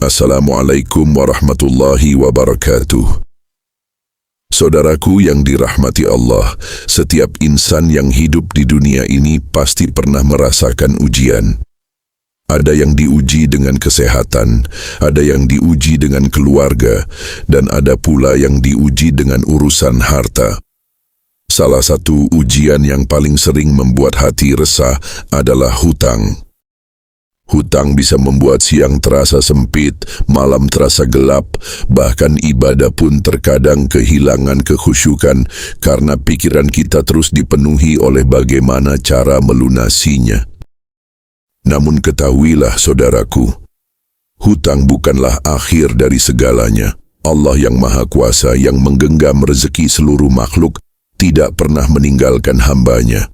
Assalamualaikum warahmatullahi wabarakatuh. Saudaraku yang dirahmati Allah, setiap insan yang hidup di dunia ini pasti pernah merasakan ujian. Ada yang diuji dengan kesehatan, ada yang diuji dengan keluarga, dan ada pula yang diuji dengan urusan harta. Salah satu ujian yang paling sering membuat hati resah adalah hutang. Hutang bisa membuat siang terasa sempit, malam terasa gelap, bahkan ibadah pun terkadang kehilangan kekhusyukan karena pikiran kita terus dipenuhi oleh bagaimana cara melunasinya. Namun ketahuilah saudaraku, hutang bukanlah akhir dari segalanya. Allah yang Maha Kuasa yang menggenggam rezeki seluruh makhluk tidak pernah meninggalkan hambanya.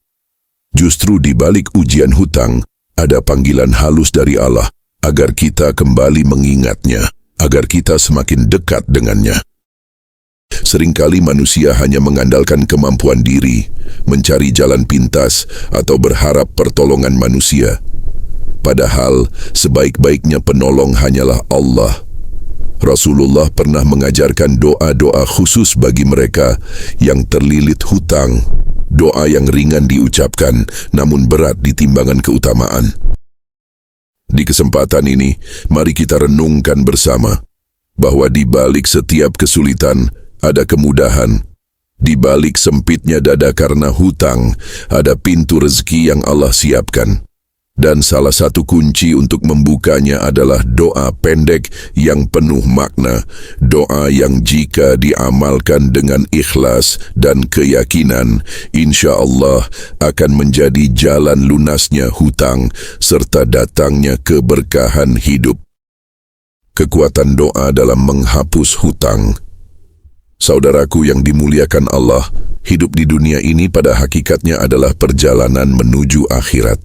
Justru di balik ujian hutang, ada panggilan halus dari Allah agar kita kembali mengingatnya, agar kita semakin dekat dengannya. Seringkali manusia hanya mengandalkan kemampuan diri, mencari jalan pintas, atau berharap pertolongan manusia. Padahal sebaik-baiknya penolong hanyalah Allah. Rasulullah pernah mengajarkan doa-doa khusus bagi mereka yang terlilit hutang. Doa yang ringan diucapkan, namun berat di timbangan keutamaan. Di kesempatan ini, mari kita renungkan bersama bahwa di balik setiap kesulitan ada kemudahan. Di balik sempitnya dada karena hutang, ada pintu rezeki yang Allah siapkan. Dan salah satu kunci untuk membukanya adalah doa pendek yang penuh makna. Doa yang jika diamalkan dengan ikhlas dan keyakinan, insya Allah akan menjadi jalan lunasnya hutang serta datangnya keberkahan hidup. Kekuatan doa dalam menghapus hutang. Saudaraku yang dimuliakan Allah, hidup di dunia ini pada hakikatnya adalah perjalanan menuju akhirat.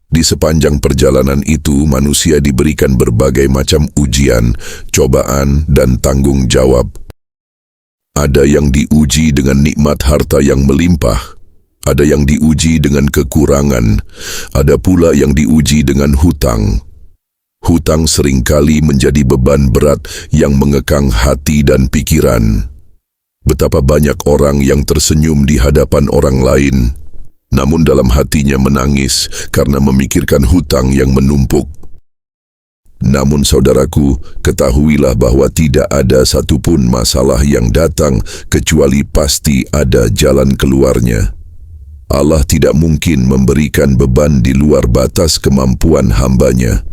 Di sepanjang perjalanan itu, manusia diberikan berbagai macam ujian, cobaan, dan tanggung jawab. Ada yang diuji dengan nikmat harta yang melimpah, ada yang diuji dengan kekurangan, ada pula yang diuji dengan hutang. Hutang seringkali menjadi beban berat yang mengekang hati dan pikiran. Betapa banyak orang yang tersenyum di hadapan orang lain, namun dalam hatinya menangis karena memikirkan hutang yang menumpuk. Namun saudaraku, ketahuilah bahwa tidak ada satupun masalah yang datang kecuali pasti ada jalan keluarnya. Allah tidak mungkin memberikan beban di luar batas kemampuan hambanya.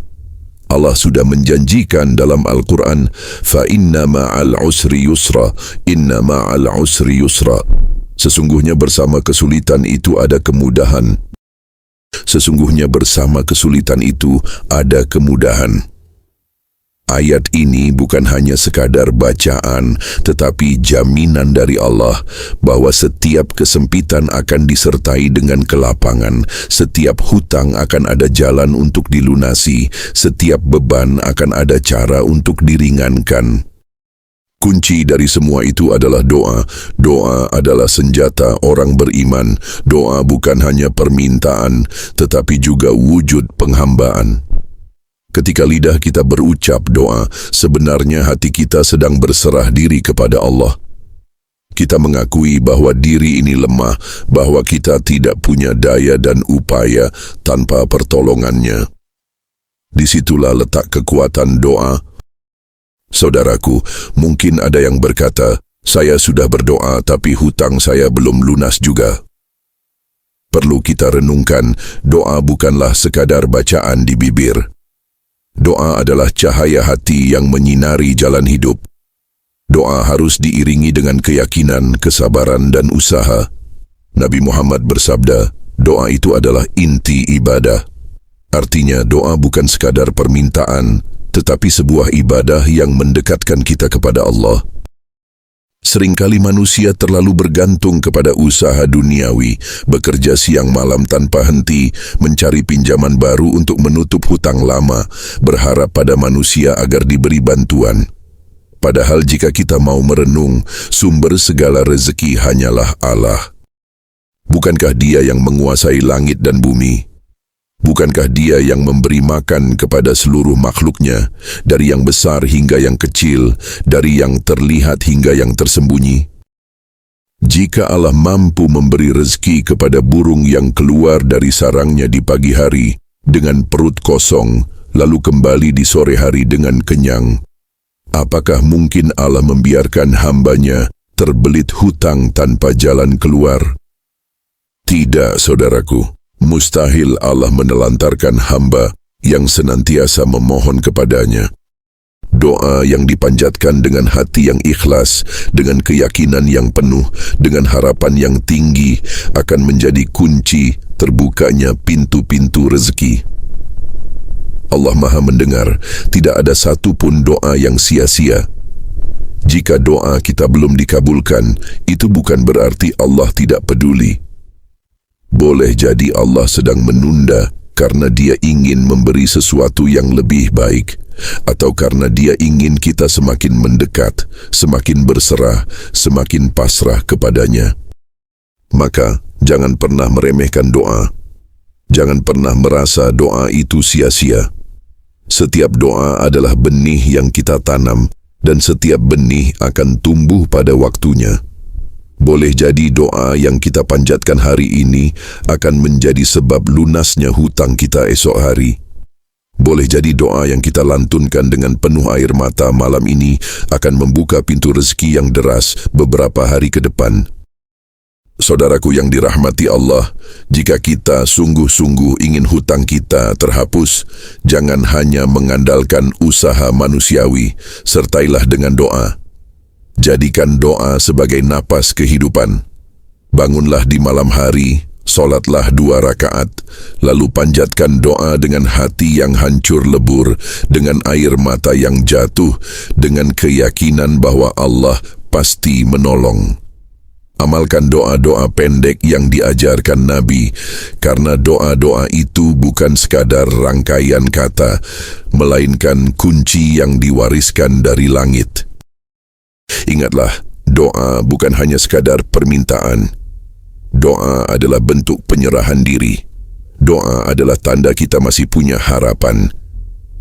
Allah sudah menjanjikan dalam Al-Quran, "Fa-inna ma'al usri yusra, inna ma'al usri yusra." Sesungguhnya bersama kesulitan itu ada kemudahan. Sesungguhnya bersama kesulitan itu ada kemudahan. Ayat ini bukan hanya sekadar bacaan, tetapi jaminan dari Allah bahwa setiap kesempitan akan disertai dengan kelapangan, setiap hutang akan ada jalan untuk dilunasi, setiap beban akan ada cara untuk diringankan. Kunci dari semua itu adalah doa. Doa adalah senjata orang beriman. Doa bukan hanya permintaan, tetapi juga wujud penghambaan. Ketika lidah kita berucap doa, sebenarnya hati kita sedang berserah diri kepada Allah. Kita mengakui bahwa diri ini lemah, bahwa kita tidak punya daya dan upaya tanpa pertolongannya. Disitulah letak kekuatan doa. Saudaraku, mungkin ada yang berkata, "Saya sudah berdoa tapi hutang saya belum lunas juga." Perlu kita renungkan, doa bukanlah sekadar bacaan di bibir. Doa adalah cahaya hati yang menyinari jalan hidup. Doa harus diiringi dengan keyakinan, kesabaran, dan usaha. Nabi Muhammad bersabda, doa itu adalah inti ibadah. Artinya doa bukan sekadar permintaan, tetapi sebuah ibadah yang mendekatkan kita kepada Allah. Seringkali manusia terlalu bergantung kepada usaha duniawi, bekerja siang malam tanpa henti, mencari pinjaman baru untuk menutup hutang lama, berharap pada manusia agar diberi bantuan. Padahal jika kita mau merenung, sumber segala rezeki hanyalah Allah. Bukankah Dia yang menguasai langit dan bumi? Bukankah Dia yang memberi makan kepada seluruh makhluknya, dari yang besar hingga yang kecil, dari yang terlihat hingga yang tersembunyi? Jika Allah mampu memberi rezeki kepada burung yang keluar dari sarangnya di pagi hari dengan perut kosong, lalu kembali di sore hari dengan kenyang, apakah mungkin Allah membiarkan hambanya terbelit hutang tanpa jalan keluar? Tidak, saudaraku. Mustahil Allah menelantarkan hamba yang senantiasa memohon kepadanya. Doa yang dipanjatkan dengan hati yang ikhlas, dengan keyakinan yang penuh, dengan harapan yang tinggi akan menjadi kunci terbukanya pintu-pintu rezeki. Allah Maha mendengar, tidak ada satu pun doa yang sia-sia. Jika doa kita belum dikabulkan, itu bukan berarti Allah tidak peduli. Boleh jadi Allah sedang menunda karena Dia ingin memberi sesuatu yang lebih baik, atau karena Dia ingin kita semakin mendekat, semakin berserah, semakin pasrah kepadanya. Maka, jangan pernah meremehkan doa. Jangan pernah merasa doa itu sia-sia. Setiap doa adalah benih yang kita tanam, dan setiap benih akan tumbuh pada waktunya. Boleh jadi doa yang kita panjatkan hari ini akan menjadi sebab lunasnya hutang kita esok hari. Boleh jadi doa yang kita lantunkan dengan penuh air mata malam ini akan membuka pintu rezeki yang deras beberapa hari ke depan. Saudaraku yang dirahmati Allah, jika kita sungguh-sungguh ingin hutang kita terhapus, jangan hanya mengandalkan usaha manusiawi, sertailah dengan doa. Jadikan doa sebagai napas kehidupan. Bangunlah di malam hari, solatlah 2 rakaat, lalu panjatkan doa dengan hati yang hancur lebur, dengan air mata yang jatuh, dengan keyakinan bahwa Allah pasti menolong. Amalkan doa-doa pendek yang diajarkan Nabi, karena doa-doa itu bukan sekadar rangkaian kata, melainkan kunci yang diwariskan dari langit. Ingatlah, doa bukan hanya sekadar permintaan. Doa adalah bentuk penyerahan diri. Doa adalah tanda kita masih punya harapan.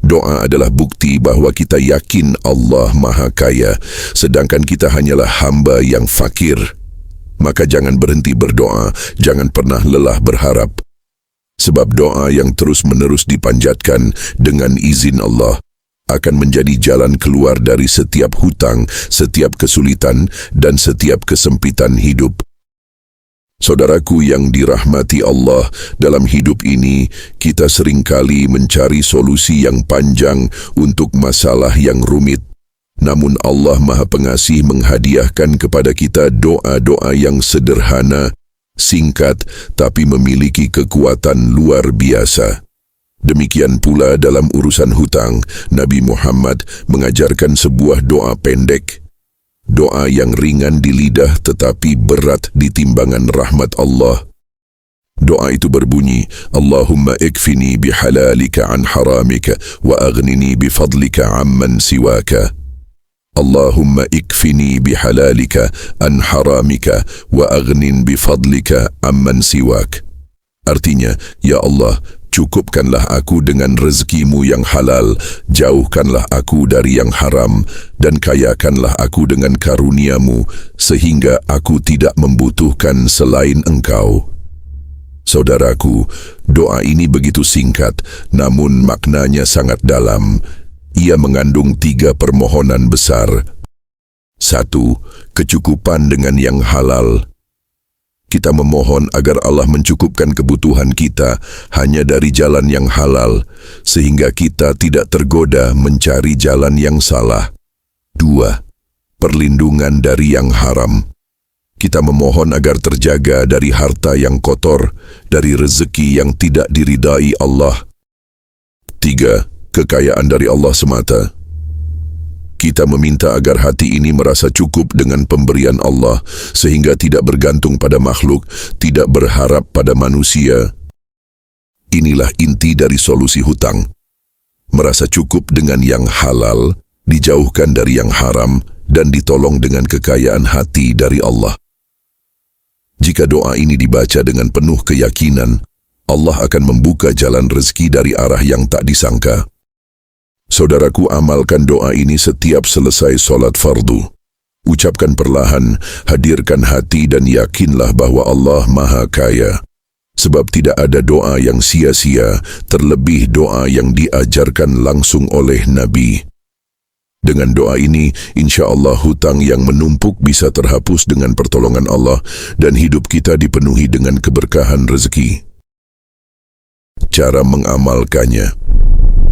Doa adalah bukti bahwa kita yakin Allah Maha Kaya, sedangkan kita hanyalah hamba yang fakir. Maka jangan berhenti berdoa, jangan pernah lelah berharap. Sebab doa yang terus-menerus dipanjatkan dengan izin Allah akan menjadi jalan keluar dari setiap hutang, setiap kesulitan, dan setiap kesempitan hidup. Saudaraku yang dirahmati Allah, dalam hidup ini kita seringkali mencari solusi yang panjang untuk masalah yang rumit. Namun Allah Maha Pengasih menghadiahkan kepada kita doa-doa yang sederhana, singkat, tapi memiliki kekuatan luar biasa. Demikian pula dalam urusan hutang, Nabi Muhammad mengajarkan sebuah doa pendek. Doa yang ringan di lidah tetapi berat di timbangan rahmat Allah. Doa itu berbunyi, Allahumma ikfini bihalalika an haramika wa aghnini bifadlika amman siwaka. Allahumma ikfini bihalalika an haramika wa aghnin bifadlika amman siwak. Artinya, Ya Allah, cukupkanlah aku dengan rezekimu yang halal, jauhkanlah aku dari yang haram, dan kayakanlah aku dengan karuniamu, sehingga aku tidak membutuhkan selain Engkau. Saudaraku, doa ini begitu singkat, namun maknanya sangat dalam. Ia mengandung 3 permohonan besar. 1. Kecukupan dengan yang halal. Kita memohon agar Allah mencukupkan kebutuhan kita hanya dari jalan yang halal, sehingga kita tidak tergoda mencari jalan yang salah. 2. Perlindungan dari yang haram. Kita memohon agar terjaga dari harta yang kotor, dari rezeki yang tidak diridai Allah. 3. Kekayaan dari Allah semata. Kita meminta agar hati ini merasa cukup dengan pemberian Allah, sehingga tidak bergantung pada makhluk, tidak berharap pada manusia. Inilah inti dari solusi hutang. Merasa cukup dengan yang halal, dijauhkan dari yang haram, dan ditolong dengan kekayaan hati dari Allah. Jika doa ini dibaca dengan penuh keyakinan, Allah akan membuka jalan rezeki dari arah yang tak disangka. Saudaraku, amalkan doa ini setiap selesai solat fardu. Ucapkan perlahan, hadirkan hati dan yakinlah bahwa Allah Maha Kaya. Sebab tidak ada doa yang sia-sia, terlebih doa yang diajarkan langsung oleh Nabi. Dengan doa ini, insya Allah hutang yang menumpuk bisa terhapus dengan pertolongan Allah dan hidup kita dipenuhi dengan keberkahan rezeki. Cara mengamalkannya.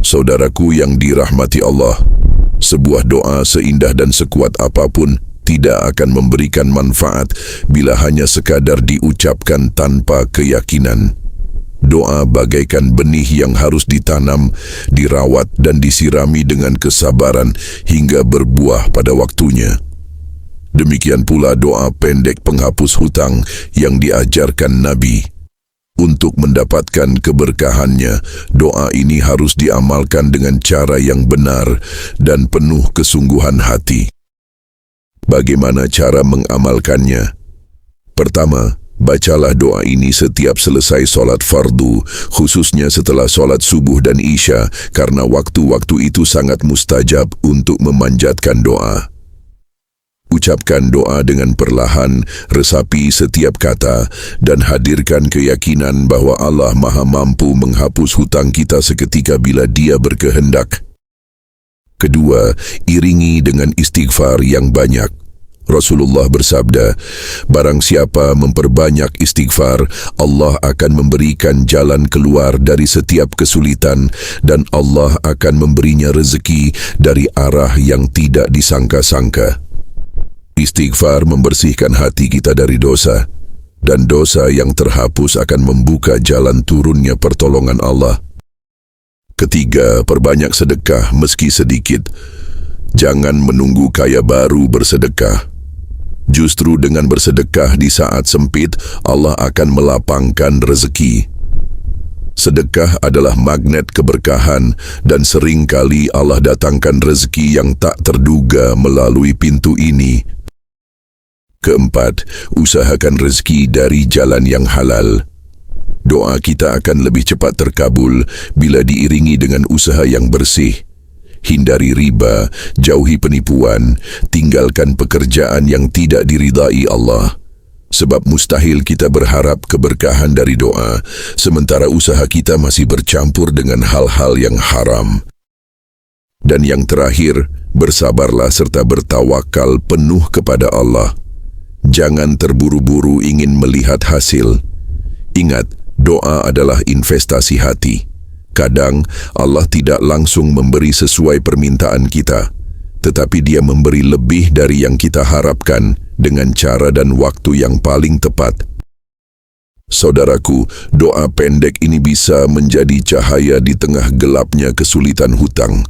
Saudaraku yang dirahmati Allah, sebuah doa seindah dan sekuat apapun tidak akan memberikan manfaat bila hanya sekadar diucapkan tanpa keyakinan. Doa bagaikan benih yang harus ditanam, dirawat dan disirami dengan kesabaran hingga berbuah pada waktunya. Demikian pula doa pendek penghapus hutang yang diajarkan Nabi. Untuk mendapatkan keberkahannya, doa ini harus diamalkan dengan cara yang benar dan penuh kesungguhan hati. Bagaimana cara mengamalkannya? Pertama, bacalah doa ini setiap selesai solat fardu, khususnya setelah solat subuh dan isya, karena waktu-waktu itu sangat mustajab untuk memanjatkan doa. Ucapkan doa dengan perlahan, resapi setiap kata, dan hadirkan keyakinan bahwa Allah Maha Mampu menghapus hutang kita seketika bila Dia berkehendak. Kedua, iringi dengan istighfar yang banyak. Rasulullah bersabda, barang siapa memperbanyak istighfar, Allah akan memberikan jalan keluar dari setiap kesulitan dan Allah akan memberinya rezeki dari arah yang tidak disangka-sangka. Istighfar membersihkan hati kita dari dosa, dan dosa yang terhapus akan membuka jalan turunnya pertolongan Allah. Ketiga, perbanyak sedekah meski sedikit. Jangan menunggu kaya baru bersedekah. Justru dengan bersedekah di saat sempit, Allah akan melapangkan rezeki. Sedekah adalah magnet keberkahan dan seringkali Allah datangkan rezeki yang tak terduga melalui pintu ini. Keempat, usahakan rezeki dari jalan yang halal. Doa kita akan lebih cepat terkabul bila diiringi dengan usaha yang bersih. Hindari riba, jauhi penipuan, tinggalkan pekerjaan yang tidak diridai Allah. Sebab mustahil kita berharap keberkahan dari doa, sementara usaha kita masih bercampur dengan hal-hal yang haram. Dan yang terakhir, bersabarlah serta bertawakal penuh kepada Allah. Jangan terburu-buru ingin melihat hasil. Ingat, doa adalah investasi hati. Kadang Allah tidak langsung memberi sesuai permintaan kita, tetapi Dia memberi lebih dari yang kita harapkan dengan cara dan waktu yang paling tepat. Saudaraku, doa pendek ini bisa menjadi cahaya di tengah gelapnya kesulitan hutang.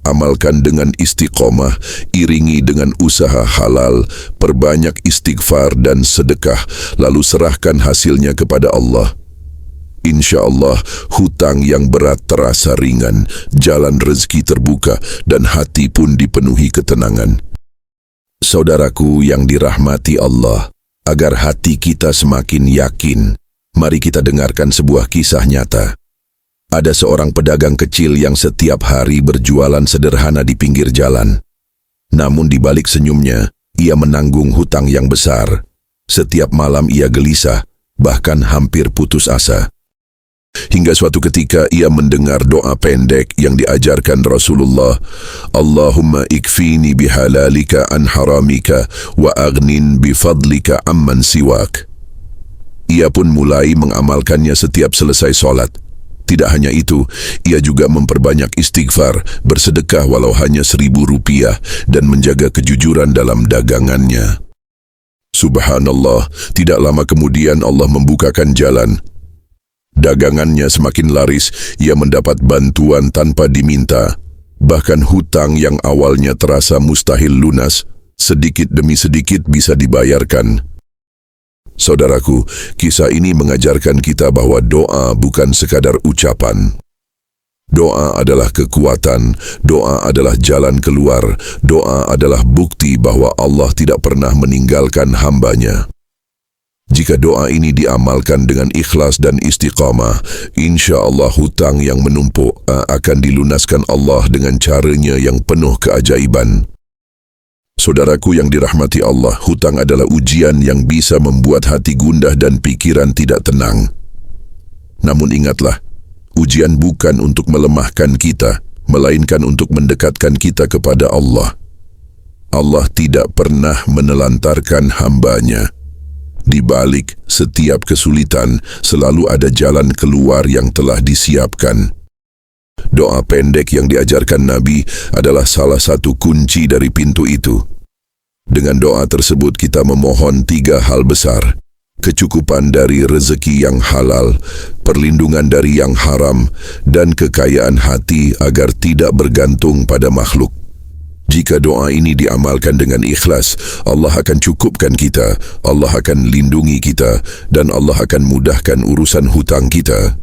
Amalkan dengan istiqomah, iringi dengan usaha halal, perbanyak istighfar dan sedekah, lalu serahkan hasilnya kepada Allah. Insya Allah, hutang yang berat terasa ringan, jalan rezeki terbuka, dan hati pun dipenuhi ketenangan. Saudaraku yang dirahmati Allah, agar hati kita semakin yakin, mari kita dengarkan sebuah kisah nyata. Ada seorang pedagang kecil yang setiap hari berjualan sederhana di pinggir jalan. Namun di balik senyumnya, ia menanggung hutang yang besar. Setiap malam ia gelisah, bahkan hampir putus asa. Hingga suatu ketika ia mendengar doa pendek yang diajarkan Rasulullah, Allahumma ikfini bihalalika an haramika wa agnin bifadlika amman siwak. Ia pun mulai mengamalkannya setiap selesai solat. Tidak hanya itu, ia juga memperbanyak istighfar, bersedekah walau hanya Rp1.000 dan menjaga kejujuran dalam dagangannya. Subhanallah, tidak lama kemudian Allah membukakan jalan. Dagangannya semakin laris, ia mendapat bantuan tanpa diminta. Bahkan hutang yang awalnya terasa mustahil lunas, sedikit demi sedikit bisa dibayarkan. Saudaraku, kisah ini mengajarkan kita bahwa doa bukan sekadar ucapan. Doa adalah kekuatan, doa adalah jalan keluar, doa adalah bukti bahwa Allah tidak pernah meninggalkan hamba-Nya. Jika doa ini diamalkan dengan ikhlas dan istiqamah, insya-Allah hutang yang menumpuk akan dilunaskan Allah dengan caranya yang penuh keajaiban. Saudaraku yang dirahmati Allah, hutang adalah ujian yang bisa membuat hati gundah dan pikiran tidak tenang. Namun ingatlah, ujian bukan untuk melemahkan kita, melainkan untuk mendekatkan kita kepada Allah. Allah tidak pernah menelantarkan hamba-Nya. Di balik setiap kesulitan, selalu ada jalan keluar yang telah disiapkan. Doa pendek yang diajarkan Nabi adalah salah satu kunci dari pintu itu. Dengan doa tersebut kita memohon 3 hal besar: kecukupan dari rezeki yang halal, perlindungan dari yang haram, dan kekayaan hati agar tidak bergantung pada makhluk. Jika doa ini diamalkan dengan ikhlas, Allah akan cukupkan kita, Allah akan lindungi kita, dan Allah akan mudahkan urusan hutang kita.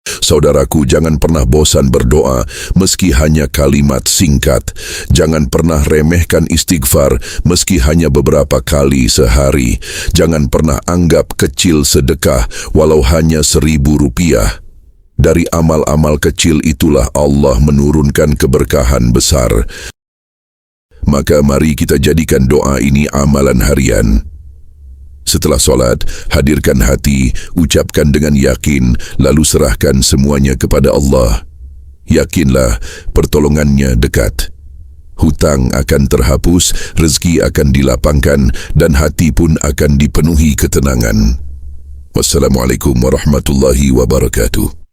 Saudaraku, jangan pernah bosan berdoa meski hanya kalimat singkat. Jangan pernah remehkan istighfar meski hanya beberapa kali sehari. Jangan pernah anggap kecil sedekah walau hanya Rp1.000. Dari amal-amal kecil itulah Allah menurunkan keberkahan besar. Maka mari kita jadikan doa ini amalan harian. Setelah solat, hadirkan hati, ucapkan dengan yakin, lalu serahkan semuanya kepada Allah. Yakinlah, pertolongannya dekat. Hutang akan terhapus, rezeki akan dilapangkan, dan hati pun akan dipenuhi ketenangan. Wassalamualaikum warahmatullahi wabarakatuh.